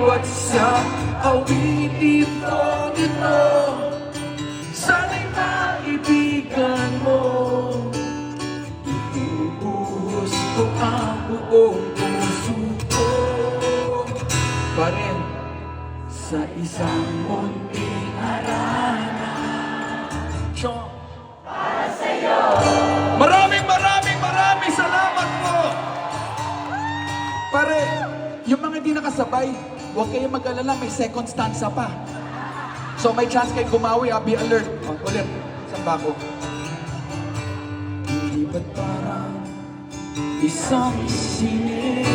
at sa awitin ko ito. Sana'y maibigan mo. Ibubuhos ko ang buong puso ko pa rin sa isang munting harana. Para sa'yo. Maraming salamat po. Pare, yung mga hindi nakasabay, huwag kayong mag-alala, may second stanza pa. So may chance kayo gumawi, be alert. Ulit, saan ba ako? Hindi ba't parang isang sining